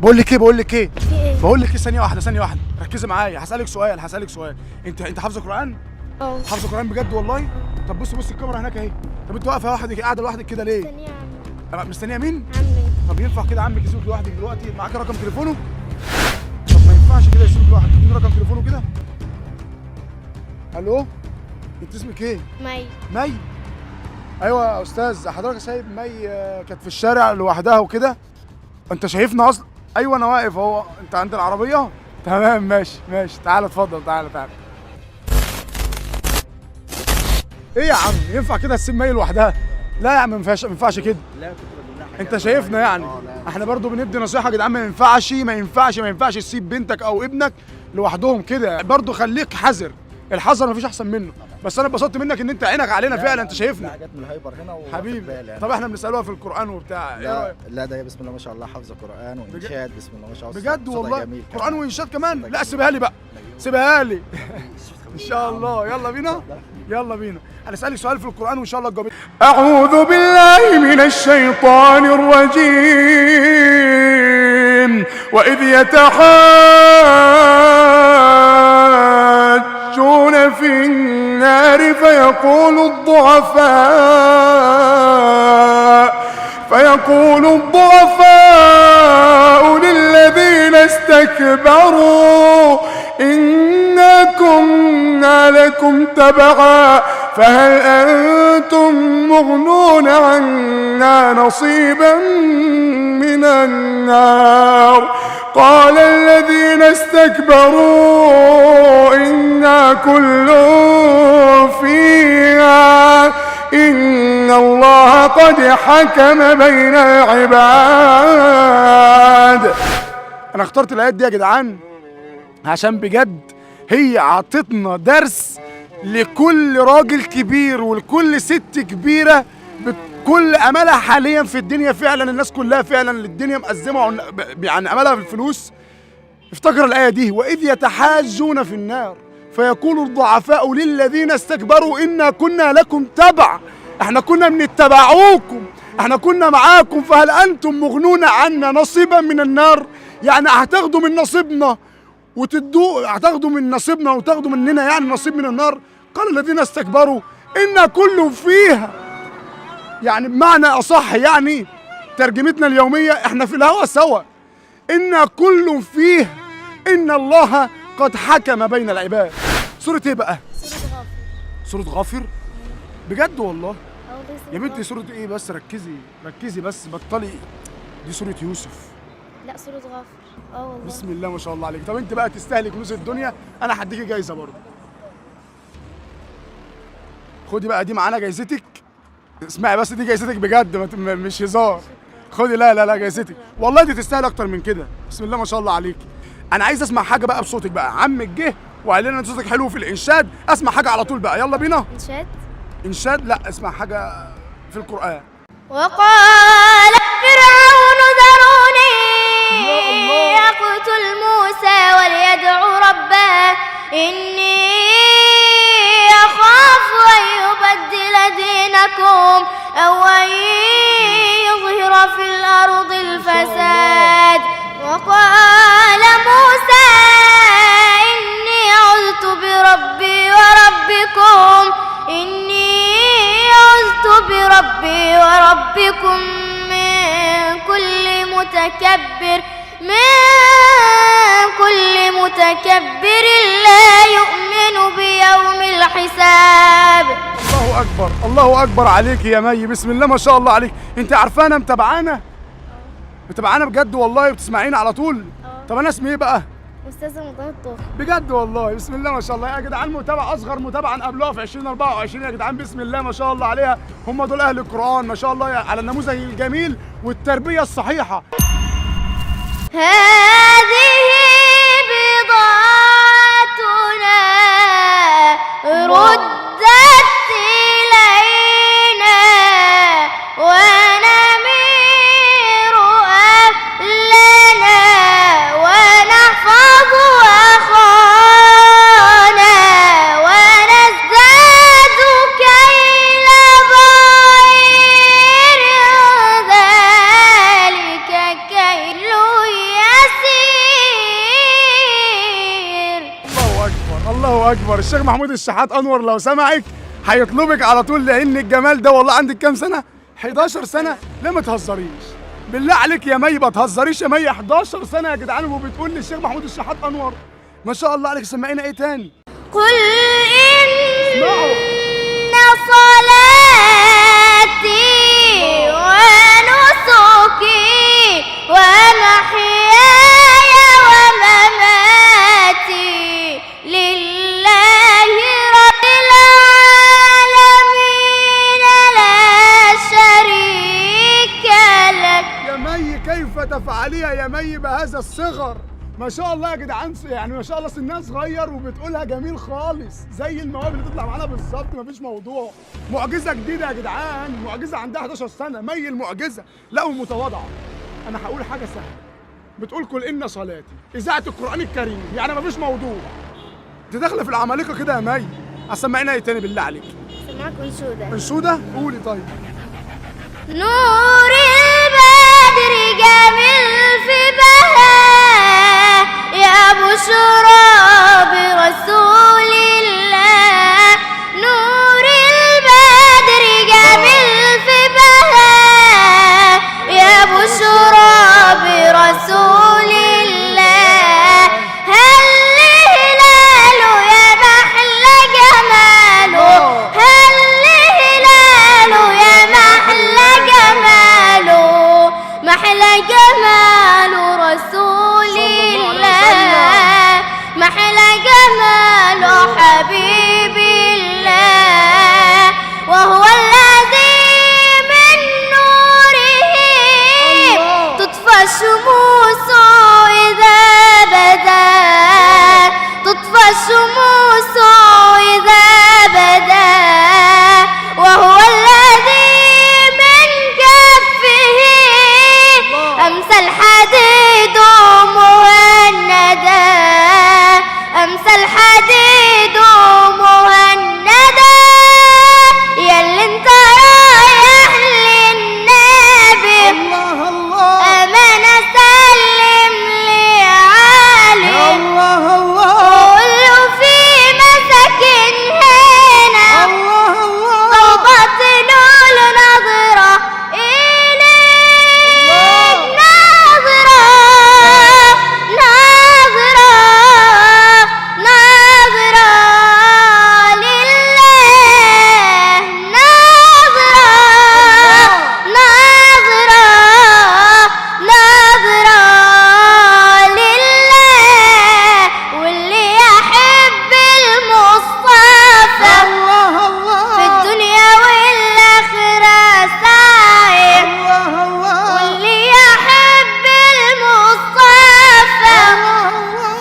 بقول لك ايه في ايه؟ بقول لك ايه ثانيه واحده ركزي معايا. هسالك سؤال. انت حافظه قران؟ اه. حافظه قران بجد والله؟ طب بص الكاميرا هناك اهي. طب انت واقفه لوحدك قاعده لوحدك كده ليه؟ مستنيه عمي. مستنيه مين؟ عمي. طب ينفع كده عمك يسيبك لوحدك دلوقتي؟ معاك رقم تليفونه؟ طب ما ينفعش كده يسيبك لوحدك، اديني رقم تليفونه كده. الو، انت اسمك ايه؟ مي. ايوه يا استاذ، حضرتك سايب مي كانت في الشارع لوحدها وكده؟ انت شايفنا اصلا؟ ايوه انا واقف اهو. انت عند العربيه؟ تمام ماشي. تعال اتفضل، تعال. ايه يا عم، ينفع كده تسيب مي لوحدها؟ لا يا عم ما ينفعش كده. لا كنت بقول لها حاجه. انت شايفنا يعني احنا برضو بندي نصيحه يا جدعان. ما ينفعش تسيب بنتك او ابنك لوحدهم كده. برضو خليك حذر، الحذر مفيش احسن منه. بس انا اتبسطت منك ان انت عينك علينا فعلا. انت شايفنا حاجات من الهايبر هنا حبيبي. يعني. طب احنا بنسالوها في القران وبتاع، ايه رايك؟ لا ده هي بسم الله ما شاء الله حافظه قران وانشاد. بسم الله ما شاء الله بجد صوتها والله؟ جميل قران وانشاد كمان؟ لا سيبها لي بقى، سيبها لي ان شاء الله. يلا بينا. انا اسالك سؤال في القران وان شاء الله تجاوبي. اعوذ بالله من الشيطان الرجيم. واذ يتحاجون في النار فيقول الضعفاء للذين استكبروا إنا كنا لكم تبعا فهل أنتم مغنون عنا نصيبا من النار. قال الذين استكبروا إنا كل فيها إن الله قد حكم بين العباد. أنا اخترت الآيات دي يا جدعان عشان بجد هي عطتنا درس لكل راجل كبير ولكل ست كبيرة بكل أملها حاليا في الدنيا. فعلا الناس كلها فعلا الدنيا مأزمة يعني أملها في الفلوس. افتكر الآية دي، وإذ يتحاجون في النار فيقول الضعفاء للذين استكبروا إنا كنا لكم تبع، احنا كنا بنتبعوكم، احنا كنا معاكم، فهل أنتم مغنون عنا نصيبا من النار؟ يعني هتاخدوا من نصيبنا هتاخدوا من نصيبنا وتاخدوا مننا يعني نصيب من النار. قال الذين استكبروا إنا كل فيها، يعني بمعنى أصح يعني ترجمتنا اليومية احنا في الهوى سوا. إنا كل فيها إن الله قد حكم بين العباد. سورة ايه بقى؟ سورة غافر. بجد والله؟ يا بنتي سورة ايه بس؟ ركزي بس، بطلي. دي سورة يوسف. لا سورة غافر. والله. بسم الله ما شاء الله عليك. طب انت بقى تستاهلي كنوز الدنيا، انا هديكي جايزة برضه. خدي بقى دي معانا جايزتك. اسمعي بس، دي جايزتك بجد مش هزار. خدي. لا جايزتك والله، دي تستاهل اكتر من كده. بسم الله ما شاء الله عليكي. انا عايز اسمع حاجة بقى بصوتك بقى. عمك جه وقال لنا ان صوتك حلو في الانشاد، اسمع حاجة على طول بقى. يلا بينا. انشاد؟ لا اسمع حاجة في القرآن. وقال فرعون ذروني يقتل موسى وليدع ربه إني أخاف أن يبدل دينكم أو أن يظهر في الأرض الفساد. وقال موسى إني عذت بربي وربكم من كل متكبر لا يؤمن بيوم الحساب. الله اكبر عليك يا مي. بسم الله ما شاء الله عليك. انت عارفانا متابعانا بجد والله، بتسمعينا على طول. طب انا اسمي ايه بقى؟ أستاذة رمضان الطاهر. بجد والله. بسم الله ما شاء الله يا جدعان. متابعة اصغر متابعة قبلوها في 2024 يا جدعان. بسم الله ما شاء الله عليها. هم دول اهل القرآن ما شاء الله على النموذج الجميل والتربية الصحيحة. هذه بضاعتنا ردت إلينا ونمير أهلنا ونحفظ أخانا ونزداد كيل بعير ذلك كيل الله اكبر. الشيخ محمود الشحات انور لو سمعك هيطلبك على طول، لان الجمال ده والله. عندك كام سنه؟ 11 سنه. لا ما تهزريش بالله عليك يا مي، ما تهزريش يا مي. 11 سنه يا جدعان وبتقول لي الشيخ محمود الشحات انور. ما شاء الله عليك. سمعينا ايه تاني؟ قل اسمعوا. إن صلاتي ونسكي ومحياي ومماتي لله رب العالمين لا شريك لك. يا مي كيف تفعليها يا مي بهذا الصغر؟ ما شاء الله يا جدعان، يعني ما شاء الله سنها صغير وبتقولها جميل خالص زي المواهب اللي تطلع معانا بالظبط. مفيش موضوع. معجزه جديده يا جدعان، معجزه عندها 11 سنه. مي المعجزه. لا ومتواضعه. انا هقول حاجه سهله. بتقول كل ان صلاتي اذاعه القران الكريم، يعني مفيش موضوع. انت داخله في العمالقه كده يا مي. هسمعينا ايه تاني بالله عليك؟ سمعك أنشودة. انشوده؟ قولي طيب. نور البدر جميل في بهاء يا بشرى برسول الله. نور البدر جميل في بهاء يا بشرى برسول الله. هل هلاله يا محلى جماله، هل هلاله يا محلى جماله، محلى جمال رسول الله، محلى جمال حبيب الله. وهو الذي من نوره تطفى الشموس إذا بدا، تطفى الشموس إذا بدا. وهو الذي من كفه أمسى الحديد مهندا، أمسى الحديد مهندا. ياللي انت رايح للنبي الله الله أمانة سلم لي علي، الله الله قول له في مساكن هنا الله الله طلبت له نظرة إليك، نظرة نظرة نظرة لله، نظرة نظرة نظرة لله. واللي يحب المصطفى الله الله في الدنيا والآخرة سعيد. الله الله واللي يحب المصطفى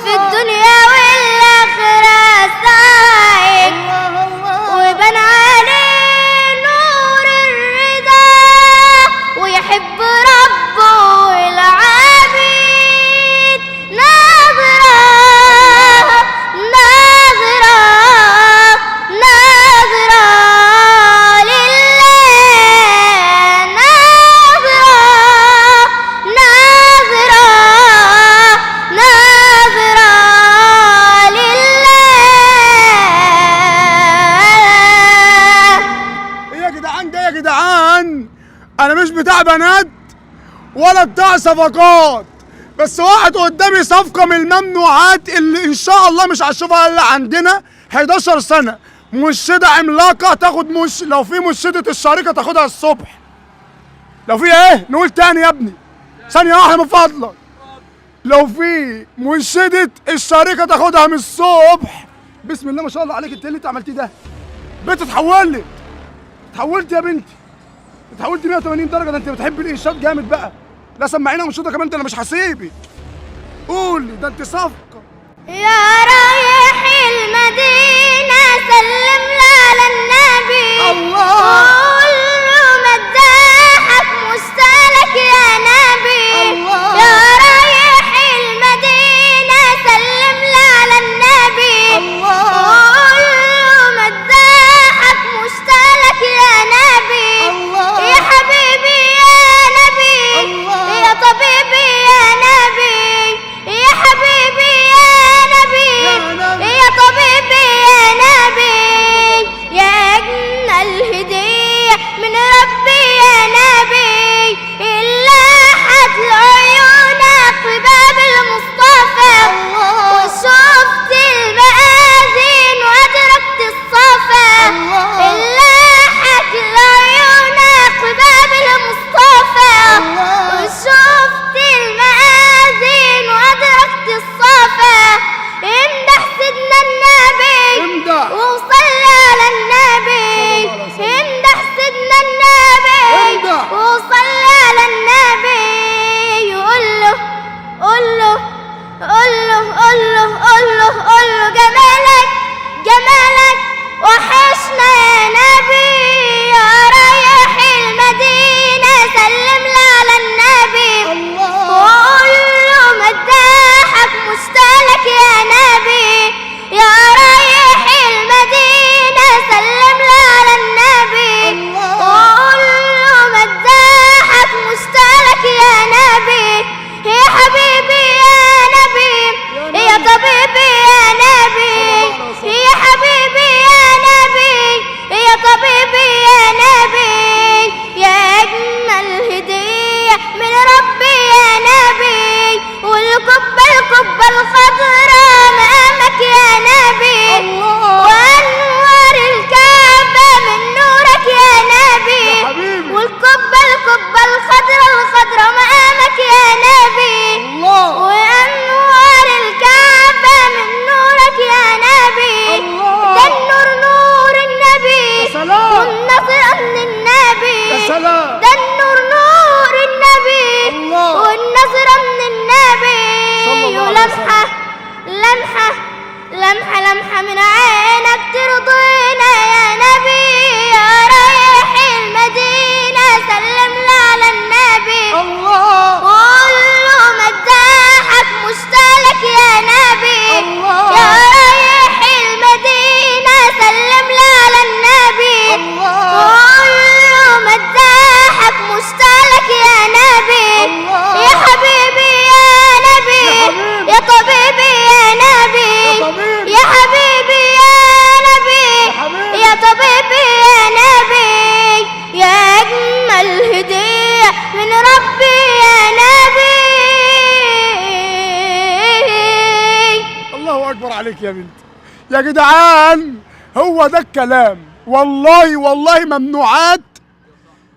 في الدنيا والآخرة سعيد. ويبان عليه نور الرضا ويحب ربه العبيد. نظرة نظرة نظرة لله، نظرة نظرة نظرة لله. ايه يا جدعان ده يا جدعان؟ انا مش بتاع بنات ولا بتاع صفقات، بس واحد قدامي صفقه من الممنوعات اللي ان شاء الله مش هشوفها الا عندنا. 11 سنه، منشده عملاقه تاخد لو في منشده الشركه تاخدها الصبح. لو في ايه؟ نقول تاني يا ابني، ثانيه واحده من فضلك. لو في منشده الشركه تاخدها من الصبح. بسم الله ما شاء الله عليك. انت اللي انت عملتيه ده بنت اتحولت، اتحولت يا بنتي، اتحولت 180 درجه. ده انت بتحب الانشاد جامد بقى. لا سمعينا منشده كمان، ده انا مش هسيبك. قولي، ده انت صفقه. يا رايح المدينة سلم لي على النبي، الله. قول له مداحك مشتاق يا نبي. الله. يا رايح المدينة سلم لي على النبي، الله. قول له مداحك مشتاق يا نبي. الله. يا حبيبي يا نبي، الله. يا طبيبي يا نبي، يا حبيبي يا نبي، يا نبي. يا طبيبي دمعة من عينك ترضينا يا نبي، يا رايح المدينة سلم لي على النبي. الله قول له مداحك مشتاق يا نبي، الله يا رايح المدينة سلم لي على النبي. الله قول له مداحك مشتاق يا نبي. الله يا حبيبي يا نبي، يا طبيبي يا نبي، يا حبيبي يا نبي، يا طبيبي يا نبي، يا أجمل هدية من ربي يا نبي. الله اكبر عليك يا بنت. يا جدعان هو ده الكلام، والله والله ممنوعات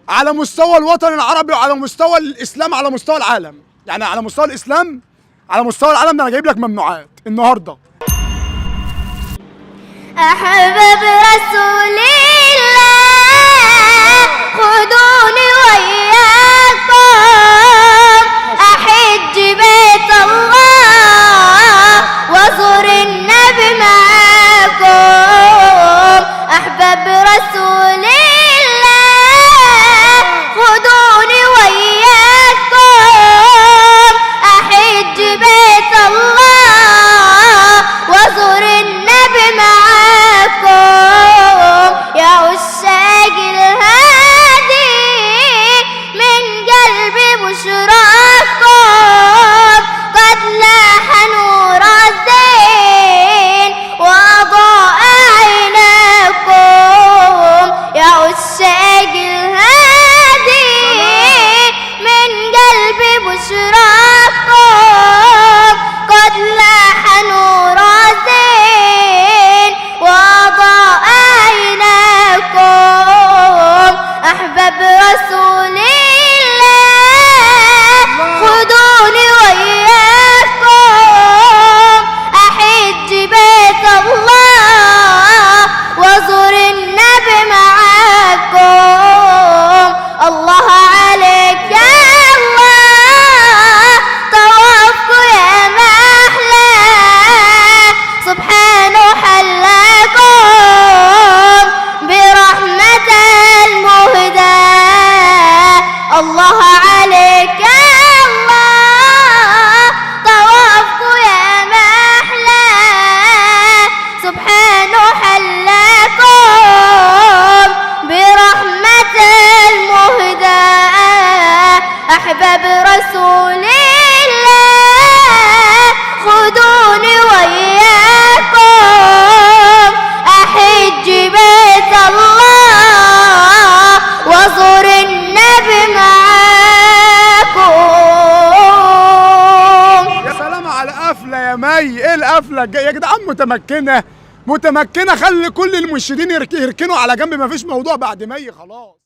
على مستوى الوطن العربي وعلى مستوى الاسلام على مستوى العالم، يعني على مستوى الاسلام على مستوى العالم. ده انا جايب لك ممنوعات النهارده. أحباب رسول الله خذوني وياكم، أحج بيت الله وأزور النبي معاكم. أحباب رسول الله خذوني وياكم، أحج بيت الله وأزور النبي معاكم. يا عشاق الهادي من قلبي بشراكم، قد لاح نور الزين وأضاء عيناكم. يا عشاق الهادي من قلبي بشراكم، قد لاح نور الزين وأضاء عيناكم. أحباب رسول الله خذوني وياكم، أحج بيت الله وأزور النبي معاكم. الله عليك يا الله طوافكوا يا محلى، سبحانه حلاكم برحمة المهدى. الله عليك يا الله طوافكوا يا محلى، سبحانه حلاكم برحمة المهدى. أحباب رسول الله خذوني وياكم، أحج بيت الله وأزور النبي معاكم. يا سلام على قفله يا مي. ايه القفله الجايه يا جدعان؟ متمكنه متمكنه. خلي كل المنشدين يركنوا على جنب، مفيش موضوع بعد مي خلاص.